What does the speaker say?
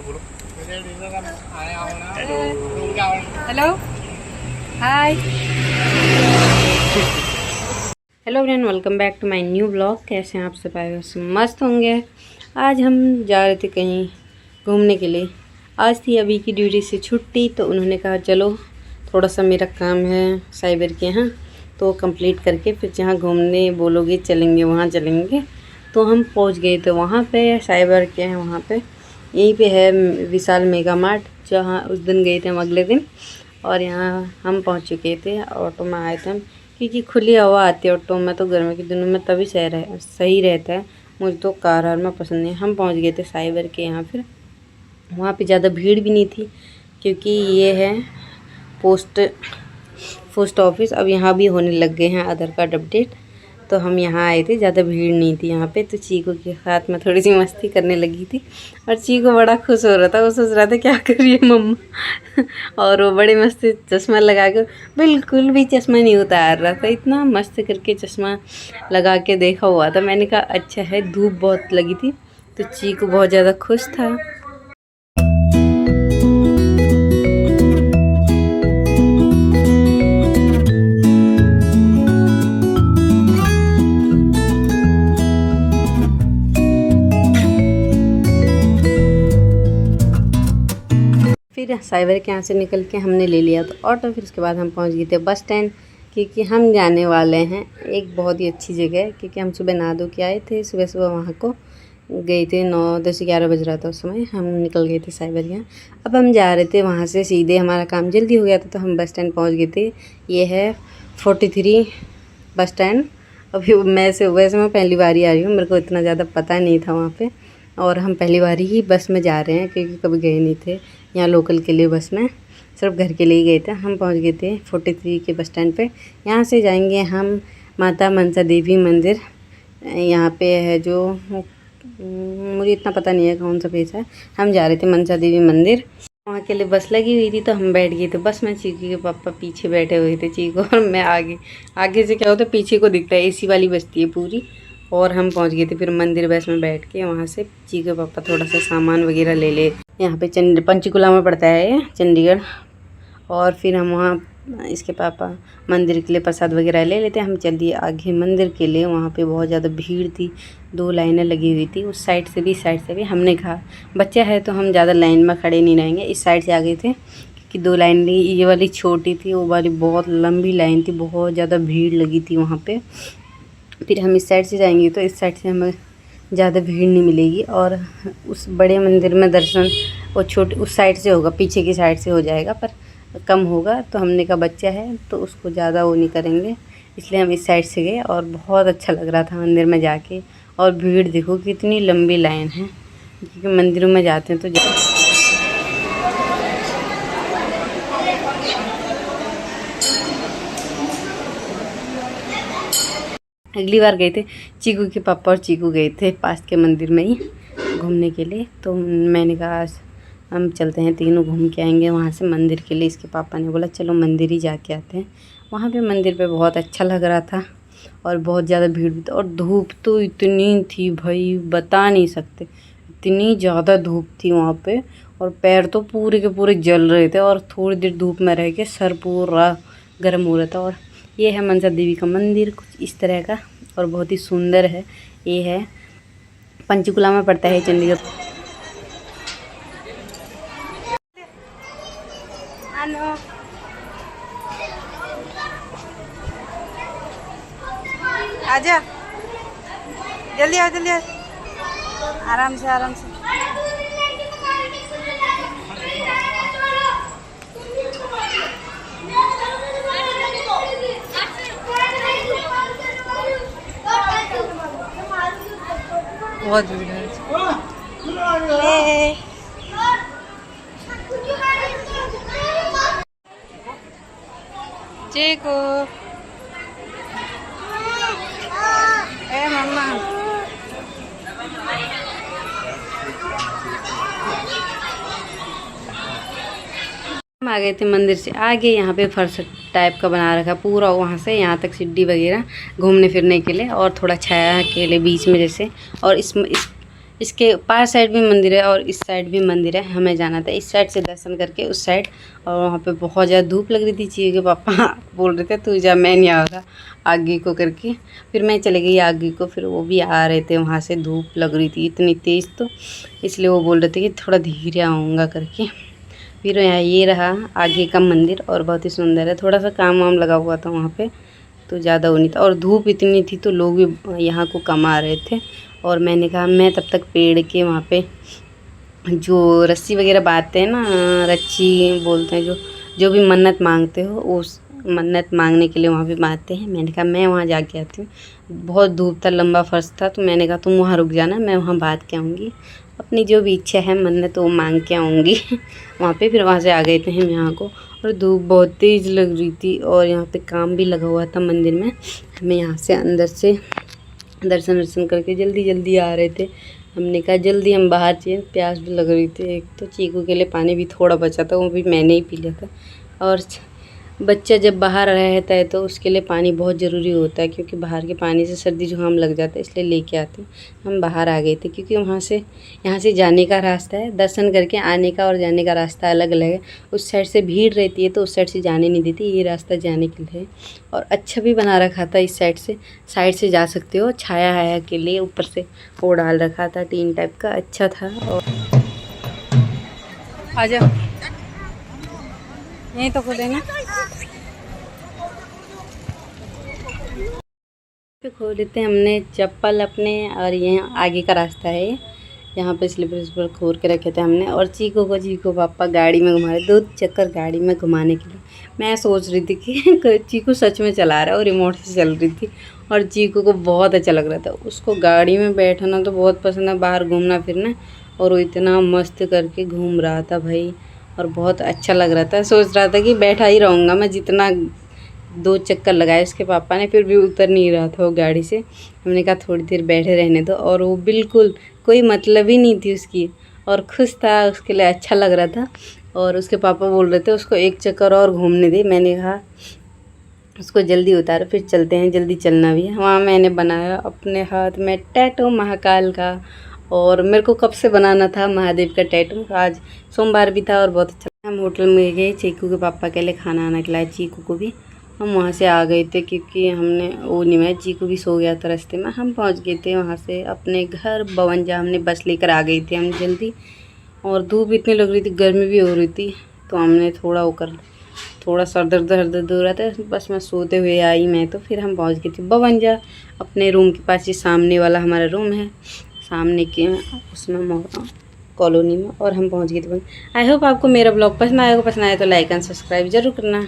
बोलो। Hello hi hello friend, welcome back to my new blog. कैसे हैं आप सब? आए मस्त होंगे। आज हम जा रहे थे कहीं घूमने के लिए। आज थी अभी की ड्यूटी से छुट्टी, तो उन्होंने कहा चलो थोड़ा सा मेरा काम है साइबर के यहाँ, तो कंप्लीट करके फिर जहाँ घूमने बोलोगे चलेंगे वहाँ चलेंगे। तो हम पहुँच गए थे वहाँ पे, साइबर के हैं वहाँ पे, यहीं पे है विशाल मेगा मार्ट, जहाँ उस दिन गए थे हम अगले दिन। और यहाँ हम पहुँच चुके थे, ऑटो में आए थे हम, क्योंकि खुली हवा आती है ऑटो में तो गर्मी के दिनों में तभी सही रहता है। मुझे तो कार में पसंद नहीं। हम पहुँच गए थे साइबर के यहाँ। फिर वहाँ पे ज़्यादा भीड़ भी नहीं थी, क्योंकि ये है पोस्ट ऑफिस। अब यहाँ भी होने लग गए हैं आधार कार्ड अपडेट, तो हम यहाँ आए थे, ज़्यादा भीड़ नहीं थी यहाँ पे। तो चीकू के साथ में थोड़ी सी मस्ती करने लगी थी, और चीकू बड़ा खुश हो रहा था। वो सोच रहा था क्या कर रही है मम्मा और वो बड़ी मस्ती चश्मा लगा के, बिल्कुल भी चश्मा नहीं उतार रहा था, इतना मस्त करके चश्मा लगा के देखा हुआ था। मैंने कहा अच्छा है, धूप बहुत लगी थी। तो चीकू बहुत ज़्यादा खुश था। फिर साइबर के यहाँ से निकल के हमने ले लिया तो ऑटो। फिर उसके बाद हम पहुँच गए थे बस स्टैंड, क्योंकि हम जाने वाले हैं एक बहुत ही अच्छी जगह, क्योंकि हम सुबह नहा धो के आए थे। सुबह सुबह वहाँ को गए थे, 9, 10, 11 बज रहा था उस समय। हम निकल गए थे साइबर के यहाँ। अब हम जा रहे थे वहाँ से सीधे, हमारा काम जल्दी हो गया था तो हम बस स्टैंड पहुँच गए थे। ये है 43 बस स्टैंड। अभी वैसे मैं पहली बार ही आ रही हूँ, मेरे को इतना ज़्यादा पता नहीं था वहाँ पे, और हम पहली बार ही बस में जा रहे हैं, क्योंकि कभी गए नहीं थे यहाँ लोकल के लिए। बस में सिर्फ घर के लिए ही गए थे। हम पहुँच गए थे 43 के बस स्टैंड पे। यहाँ से जाएंगे हम माता मनसा देवी मंदिर। यहाँ पे है जो, मुझे इतना पता नहीं है कौन सा पेज है। हम जा रहे थे मनसा देवी मंदिर, वहाँ के लिए बस लगी हुई थी, तो हम बैठ गए थे बस में। चीकू के पापा पीछे बैठे हुए थे, चीकू और मैं आगे। आगे से क्या होता है, पीछे को दिखता है, एसी वाली बस्ती है पूरी। और हम पहुंच गए थे फिर मंदिर बस में बैठ के। वहाँ से चीकू के पापा थोड़ा सा सामान वगैरह ले ले। यहाँ पे पंचकुला में पड़ता है ये, चंडीगढ़। और फिर हम वहाँ इसके पापा मंदिर के लिए प्रसाद वगैरह ले लेते। हम चल दिए आगे मंदिर के लिए। वहाँ पे बहुत ज़्यादा भीड़ थी, 2 लाइनें लगी हुई थी, उस साइड से भी इस साइड से भी। हमने कहा बच्चा है तो हम ज़्यादा लाइन में खड़े नहीं रहेंगे, इस साइड से आ गए थे, क्योंकि 2 लाइन ये वाली छोटी थी, वो वाली बहुत लंबी लाइन थी, बहुत ज़्यादा भीड़ लगी थी वहाँ पर। फिर हम इस साइड से जाएंगे तो इस साइड से हमें ज़्यादा भीड़ नहीं मिलेगी, और उस बड़े मंदिर में दर्शन वो छोटे उस साइड से होगा, पीछे की साइड से हो जाएगा, पर कम होगा। तो हमने कहा बच्चा है तो उसको ज़्यादा वो नहीं करेंगे, इसलिए हम इस साइड से गए। और बहुत अच्छा लग रहा था मंदिर में जाके। और भीड़ देखो कितनी लंबी लाइन है, क्योंकि मंदिरों में जाते हैं तो अगली बार गए थे चीकू के पापा और चीकू गए थे पास के मंदिर में ही घूमने के लिए। तो मैंने कहा आज हम चलते हैं, तीनों घूम के आएंगे वहाँ से मंदिर के लिए। इसके पापा ने बोला चलो मंदिर ही जाके आते हैं। वहाँ पे मंदिर पे बहुत अच्छा लग रहा था, और बहुत ज़्यादा भीड़ भी था। और धूप तो इतनी थी भाई, बता नहीं सकते, इतनी ज़्यादा धूप थी वहाँ पे। और पैर तो पूरे के पूरे जल रहे थे, और थोड़ी देर धूप में रह के सर पूरा गर्म हो रहा था। और ये है मनसा देवी का मंदिर, कुछ इस तरह का, और बहुत ही सुंदर है। ये है पंचकुला में पड़ता है, चंडीगढ़। आजा जल्दी आओ, जल्दी आओ, आराम से आराम से। बहुत भीड़ है। चीकू ए मम्मा, हम आ गए थे मंदिर से आगे। यहाँ पे फर्श टाइप का बना रखा पूरा, वहाँ से यहाँ तक सीढ़ी वगैरह घूमने फिरने के लिए, और थोड़ा छाया के लिए बीच में जैसे। और इस इसके पार साइड भी मंदिर है और इस साइड भी मंदिर है। हमें जाना था इस साइड से दर्शन करके उस साइड, और वहाँ पे बहुत ज़्यादा धूप लग रही थी। चीज़ के पापा बोल रहे थे तू जा, मैं नहीं आ रहा आगे को करके। फिर मैं चले गई आगे को, फिर वो भी आ रहे थे। वहाँ से धूप लग रही थी इतनी तेज़, तो इसलिए वो बोल रहे थे कि थोड़ा धीरे आऊँगा करके। फिर यहाँ ये रहा आगे का मंदिर, और बहुत ही सुंदर है। थोड़ा सा काम वाम लगा हुआ था वहाँ पे, तो ज़्यादा वो नहीं था, और धूप इतनी थी तो लोग भी यहाँ को कम आ रहे थे। और मैंने कहा मैं तब तक पेड़ के वहाँ पे जो रस्सी वगैरह बांधते हैं ना, रच्ची बोलते हैं, जो भी मन्नत मांगते हो उस मन्नत मांगने के लिए वहाँ पे बांधते हैं। मैंने कहा मैं वहाँ जाके आती हूँ। बहुत धूप था, लंबा फर्श था, तो मैंने कहा तुम वहाँ रुक जाना, मैं वहाँ बांध के आऊँगी, अपनी जो भी इच्छा है मन्नत वो मांग के आऊँगी वहाँ पे। फिर वहाँ से आ गए थे हम यहाँ को, और धूप बहुत तेज़ लग रही थी, और यहाँ पे काम भी लगा हुआ था मंदिर में। हमें यहाँ से अंदर से दर्शन वर्शन करके जल्दी जल्दी आ रहे थे। हमने कहा जल्दी हम बाहर चाहिए, प्यास भी लग रही थी। एक तो चीकू के लिए पानी भी थोड़ा बचा था, वो भी मैंने ही पी लिया था। और बच्चा जब बाहर रहता है तो उसके लिए पानी बहुत ज़रूरी होता है, क्योंकि बाहर के पानी से सर्दी जुकाम लग जाता है, इसलिए लेके आते हैं। हम बाहर आ गए थे क्योंकि वहाँ से यहाँ से जाने का रास्ता है, दर्शन करके आने का और जाने का रास्ता अलग अलग है। उस साइड से भीड़ रहती है तो उस साइड से जाने नहीं देती, ये रास्ता जाने के लिए है। और अच्छा भी बना रखा था, इस साइड से जा सकते हो, छाया हाया के लिए ऊपर से वो डाल रखा था, टीन टाइप का, अच्छा था। और आ जाओ, यहीं तो खोले ना, खोल लेते हैं हमने चप्पल अपने। और ये आगे का रास्ता है, यहाँ पे स्लीपर खोल के रखे थे हमने। और चीकू पापा गाड़ी में घुमा रहे, 2 चक्कर गाड़ी में घुमाने के लिए। मैं सोच रही थी कि चीकू सच में चला रहा है, और रिमोट से चल रही थी, और चीकू को बहुत अच्छा लग रहा था। उसको गाड़ी में बैठना तो बहुत पसंद है, बाहर घूमना फिरना, और वो इतना मस्त करके घूम रहा था भाई, और बहुत अच्छा लग रहा था। सोच रहा था कि बैठा ही रहूँगा मैं, जितना 2 चक्कर लगाए उसके पापा ने, फिर भी उतर नहीं रहा था वो गाड़ी से। हमने कहा थोड़ी देर बैठे रहने दो, और वो बिल्कुल कोई मतलब ही नहीं थी उसकी, और खुश था, उसके लिए अच्छा लग रहा था। और उसके पापा बोल रहे थे उसको 1 चक्कर और घूमने दे। मैंने कहा उसको जल्दी उतारो, फिर चलते हैं, जल्दी चलना भी है। वहाँ मैंने बनाया अपने हाथ में टैटू महाकाल का, और मेरे को कब से बनाना था महादेव का टैटू। आज सोमवार भी था और बहुत अच्छा। हम होटल में गए, चीकू के पापा के लिए खाना आना खिलाया, चीकू को भी। हम वहाँ से आ गए थे क्योंकि हमने वो नहीं मैं, चीकू भी सो गया था रास्ते में। हम पहुँच गए थे वहाँ से अपने घर 52। हमने बस लेकर आ गई थी हम जल्दी, और धूप इतनी लग रही थी, गर्मी भी हो रही थी, तो हमने थोड़ा सर दर्द हो रहा था, बस मैं सोते हुए आई मैं। तो फिर हम पहुँच गए थे 52 अपने रूम के पास। ही सामने वाला हमारा रूम है, सामने के उसमें कॉलोनी में, और हम पहुँच गए थे। आई होप आपको मेरा ब्लॉग पसंद आएगा, पसंद आया तो लाइक एंड सब्सक्राइब जरूर करना।